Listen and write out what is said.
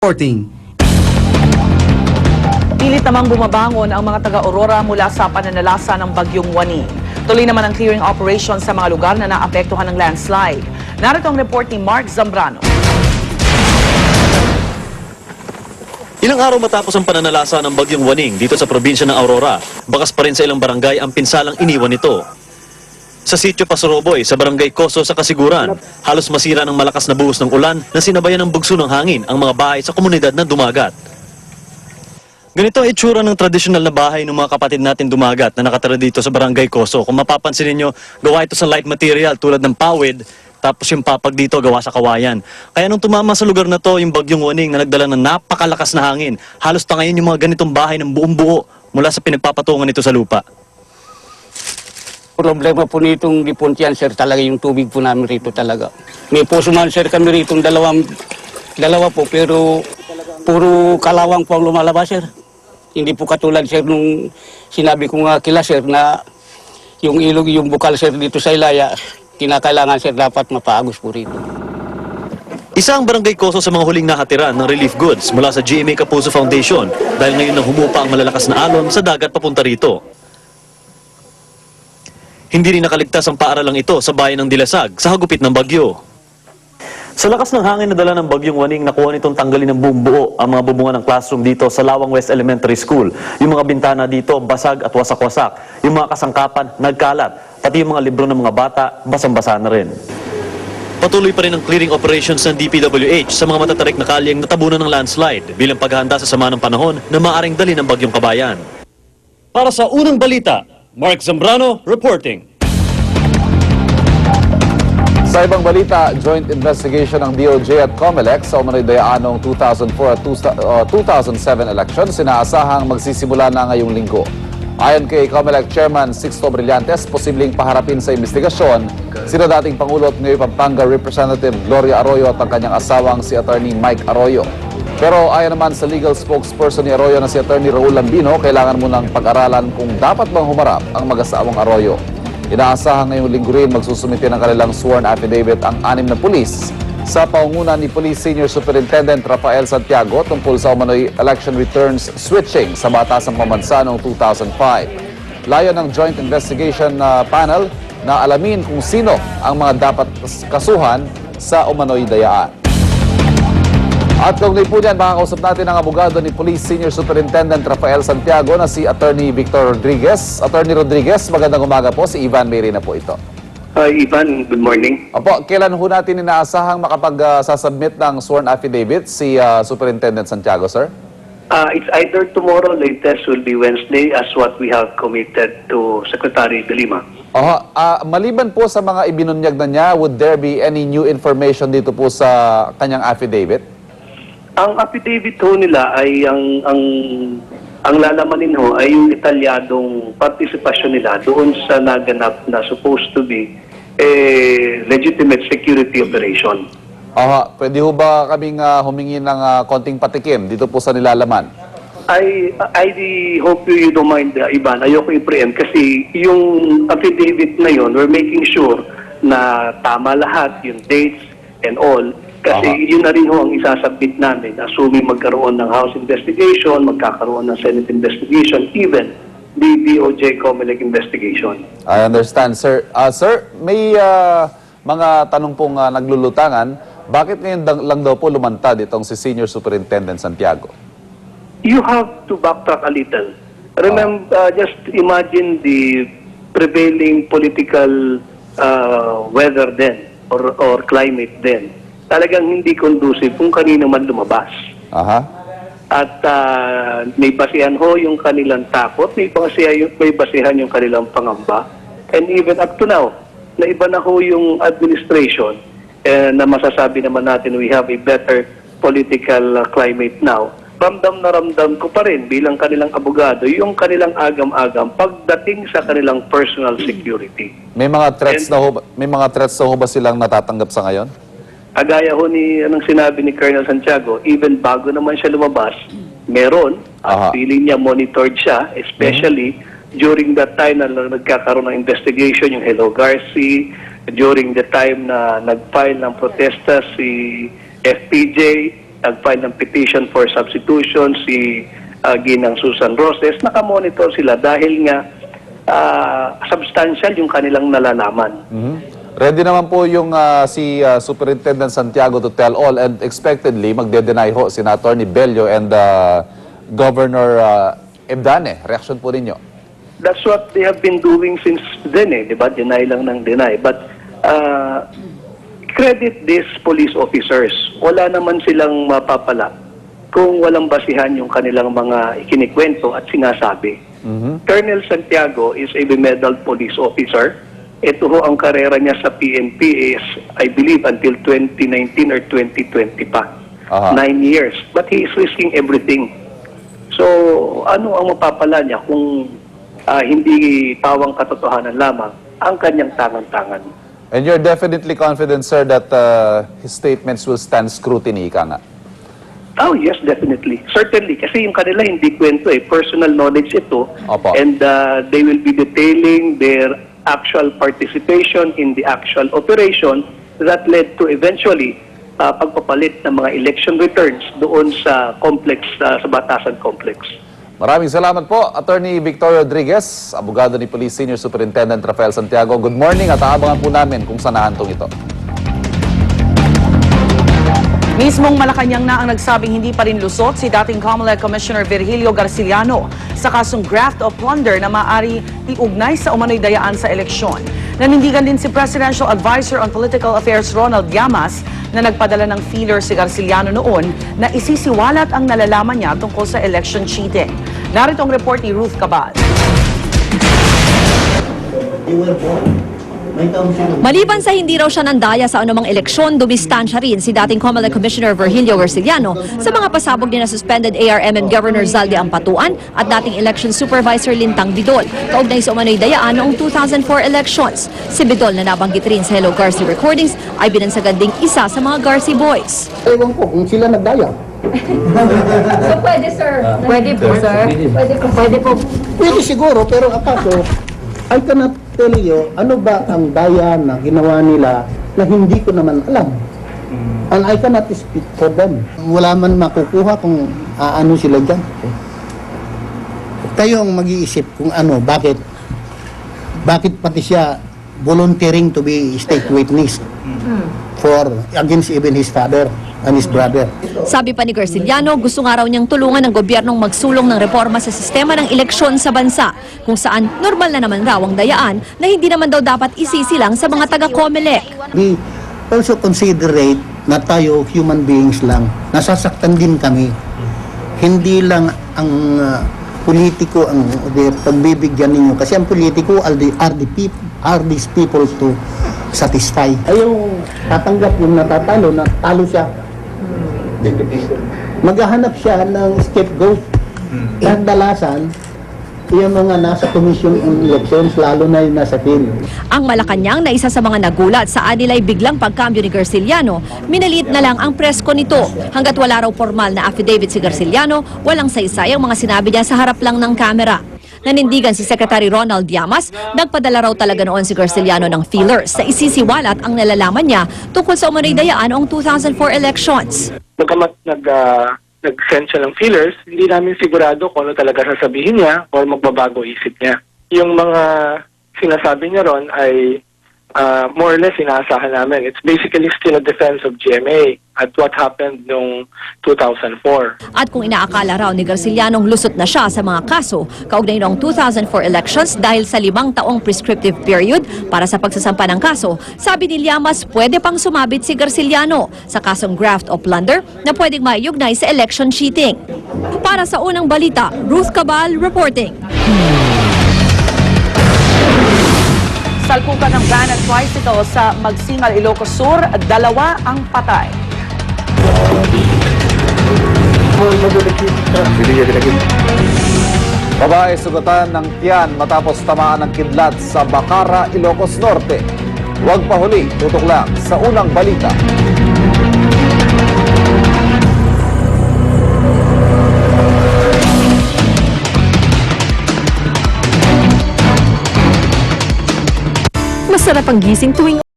Reporting. Pilit namang bumabangon ang mga taga-Aurora mula sa pananalasa ng Bagyong Wani. Tuloy naman ang clearing operation sa mga lugar na naapektuhan ng landslide. Narito ang report ni Mark Zambrano. Ilang araw matapos ang pananalasa ng Bagyong Waning dito sa probinsya ng Aurora, bakas pa rin sa ilang barangay ang pinsalang iniwan nito. Sa sitio Pasoroboy, sa barangay Coso sa Kasiguran, halos masira ng malakas na buhos ng ulan na sinabayan ng bugso ng hangin ang mga bahay sa komunidad na dumagat. Ganito ang itsura ng tradisyonal na bahay ng mga kapatid natin dumagat na nakatira dito sa barangay Coso. Kung mapapansin ninyo, gawa ito sa light material tulad ng pawid, tapos yung papag dito gawa sa kawayan. Kaya nung tumama sa lugar na to, yung Bagyong Waning na nagdala ng napakalakas na hangin, halos tangayin yung mga ganitong bahay ng buong buo mula sa pinagpapatungan nito sa lupa. Problema po nitong Lipontian, sir, talaga yung tubig po namin rito talaga. May puso man, sir, kami rito dalawa po, pero puro kalawang po ang lumalabas, sir. Hindi po katulad, sir, nung sinabi ko nga kila, sir, na yung ilog, yung bukal, sir, dito sa Ilaya, kinakailangan, sir, dapat mapaagos po rito. Isa ang barangay Coso sa mga huling nakatiran ng relief goods mula sa GMA Kapuso Foundation dahil ngayon nang humupa ang malalakas na alon sa dagat papunta rito. Hindi rin nakaligtas ang paaralang ito sa bayan ng Dilasag sa hagupit ng bagyo. Sa lakas ng hangin na dala ng Bagyong Waning, nakuha nitong tanggalin ng buong buo ang mga bubungan ng classroom dito sa Lawang West Elementary School. Yung mga bintana dito, basag at wasak-wasak. Yung mga kasangkapan, nagkalat. Pati yung mga libro ng mga bata, basang-basa na rin. Patuloy pa rin ang clearing operations ng DPWH sa mga matatarik na kalyeng natabunan ng landslide bilang paghahanda sa sama ng panahon na maaaring dali ng Bagyong Kabayan. Para sa unang balita, Mark Zambrano reporting. Sa ibang balita, joint investigation ng DOJ at COMELEC sa umano'y dayaanong 2004 at 2007 elections inaasahang magsisimula na ngayong linggo. Ayon kay COMELEC Chairman Sixto Brillantes, posibleng paharapin sa investigasyon sina dating Pangulo at ngayon Pampanga Representative Gloria Arroyo at ang kanyang asawang si Attorney Mike Arroyo. Pero ayon naman sa legal spokesperson ni Arroyo na si Attorney Raul Lambino, kailangan munang pag-aralan kung dapat bang humarap ang mag-asawang Arroyo. Inaasahan ngayong linggo rin magsusumite ng kanilang sworn affidavit ang 6 na pulis sa pangunguna ni Police Senior Superintendent Rafael Santiago tungkol sa umano'y election returns switching sa batasang pambansa noong 2005. Layo ng Joint Investigation Panel na alamin kung sino ang mga dapat kasuhan sa umano'y dayaan. At kaugnay po niyan, makakausap natin ang abogado ni Police Senior Superintendent Rafael Santiago na si Attorney Victor Rodriguez. Attorney Rodriguez, magandang umaga po. Si Ivan Mary na po ito. Ivan, good morning. Opo, kailan ho natin inaasahang makapag-sasubmit ng sworn affidavit si Superintendent Santiago, sir? It's either tomorrow, latest will be Wednesday as what we have committed to Secretary De Lima. Maliban po sa mga ibinunyag na niya, would there be any new information dito po sa kanyang affidavit? Ang affidavit ho nila ay ang lalamanin ho ay yung detalyadong partisipasyon nila doon sa naganap na supposed to be legitimate security operation. Pwede ho ba kaming humingi ng konting patikim dito po sa nilalaman? I hope you don't mind, Ivan. Ayoko i-preempt kasi yung affidavit na yun, we're making sure na tama lahat, yung dates and all. Kasi yun na rin ho ang isasubmit namin, assuming magkaroon ng House investigation, magkakaroon ng Senate investigation, even the DOJ COMELEC investigation. I understand, sir. Sir, may mga tanong pong naglulutangan. Bakit ngayon lang daw po lumantad itong si Senior Superintendent Santiago? You have to backtrack a little. Remember, just imagine the prevailing political weather then or climate then. Talagang hindi conducive kung kanino man lumabas. At may basihan ho yung kanilang takot, may basihan yung kanilang pangamba. And even up to now, na iba na ho yung administration na masasabi naman natin we have a better political climate now. Ramdam na ramdam ko pa rin bilang kanilang abogado yung kanilang agam-agam pagdating sa kanilang personal security. May mga threats na ho ba silang natatanggap sa ngayon? Agaya ho anong sinabi ni Colonel Santiago, even bago naman siya lumabas, meron at feeling niya monitored siya, especially during that time na nagkakaroon ng investigation yung Hello Garci, during the time na nag-file ng protesta si FPJ, nag-file ng petition for substitution si Ginang Susan Roses, nakamonitor sila dahil nga substantial yung kanilang nalalaman. Ready naman po yung si Superintendent Santiago to tell all and expectedly magde-deny ho si Attorney Bello and Governor Ebdane. Reaction po ninyo? That's what they have been doing since then, di ba? Deny lang ng deny. But credit these police officers. Wala naman silang mapapala kung walang basihan yung kanilang mga ikinikwento at sinasabi. Colonel Santiago is a bemedaled police officer. Ito ho ang karera niya sa PNP is, I believe, until 2019 or 2020 pa. 9 years. But he is risking everything. So, ano ang mapapala niya kung hindi pawang katotohanan lamang ang kanyang tangan-tangan? And you're definitely confident, sir, that his statements will stand scrutiny, ika nga? Oh, yes, definitely. Certainly. Kasi yung kanila hindi kwento personal knowledge ito. Opo. And they will be detailing their actual participation in the actual operation that led to eventually pagpapalit ng mga election returns doon sa complex, sa Batasan Complex. Maraming salamat po, Attorney Victoria Rodriguez, abogado ni Police Senior Superintendent Rafael Santiago. Good morning at aabangan po namin kung saan nahantong ito. Mismong Malacanang na ang nagsabing hindi pa rin lusot si dating COMELEC Commissioner Virgilio Garciliano sa kasong graft o plunder na maaari iugnay sa umano'y dayaan sa eleksyon. Nanindigan din si Presidential Advisor on Political Affairs Ronald Llamas na nagpadala ng feeler si Garciliano noon na isisiwalat ang nalalaman niya tungkol sa election cheating. Narito ang report ni Ruth Cabal. Maliban sa hindi raw siya nandaya sa anumang eleksyon, dumistansya rin si dating COMELEC Commissioner Virgilio Garciliano sa mga pasabog ni na suspended ARM and Governor Zaldi Ampatuan at dating Election Supervisor Lintang Bidol, kaugnay sa umano'y dayaan noong 2004 elections. Si Bidol na nabanggit rin sa Hello Garci recordings ay binansagan ding isa sa mga Garci boys. Ewan ko kung sila nagdaya. So pwede sir? Pwede po sir? Pwede po. Pwede siguro, pero akaso, I cannot tell you ano ba ang daya na ginawa nila na hindi ko naman alam. And I cannot speak for them. Wala man makukuha kung ano sila dyan. Kayo ang mag-iisip kung ano, bakit pati siya volunteering to be state witness for against even his father and his brother. Sabi pa ni Garciliano, gusto nga raw niyang tulungan ng gobyernong magsulong ng reforma sa sistema ng eleksyon sa bansa, kung saan normal na naman raw ang dayaan na hindi naman daw dapat isisilang sa mga taga-COMELEC. We also considerate na tayo human beings lang. Nasasaktan din kami. Hindi lang ang politiko ang pagbibigyan ninyo. Kasi ang politiko are these people to satisfy. Ayaw tatanggap yung natatalo, na talo siya. Maghahanap siya ng scapegoat. Kadalasan, yung mga nasa commission on elections, lalo na yung nasa field. Ang Malacanang na isa sa mga nagulat sa anilay biglang pagkambyo ni Garciliano, minaliit na lang ang presko nito. Hanggat wala raw formal na affidavit si Garciliano, walang saysay ang mga sinabi niya sa harap lang ng kamera. Nanindigan si Secretary Ronald Llamas, nagpadala raw talaga noon si Garciliano ng feelers sa isisiwalat ang nalalaman niya tungkol sa umano'y dayaan noong 2004 elections. Bagamat nag-send siya ng feelers, hindi namin sigurado kung ano talaga sasabihin niya o magbabago isip niya. Yung mga sinasabi niya ron ay more or less inaasahan namin. It's basically still a defense of GMA at what happened noong 2004. At kung inaakala raw ni Garcilianong lusot na siya sa mga kaso, kaugnay noong 2004 elections dahil sa 5 taong prescriptive period para sa pagsasampa ng kaso, sabi ni Llamas pwede pang sumabit si Garciliano sa kasong graft o plunder na pwedeng maiugnay sa election cheating. Para sa unang balita, Ruth Cabal reporting. Salpukan ng van at tricycle sa Magsingal, Ilocos Sur, 2 ang patay. Babae sugatan ng tiyan matapos tamaan ng kidlat sa Bacara, Ilocos Norte. Huwag pahuli, tutok lang sa unang balita. Masarap ang gising tuwing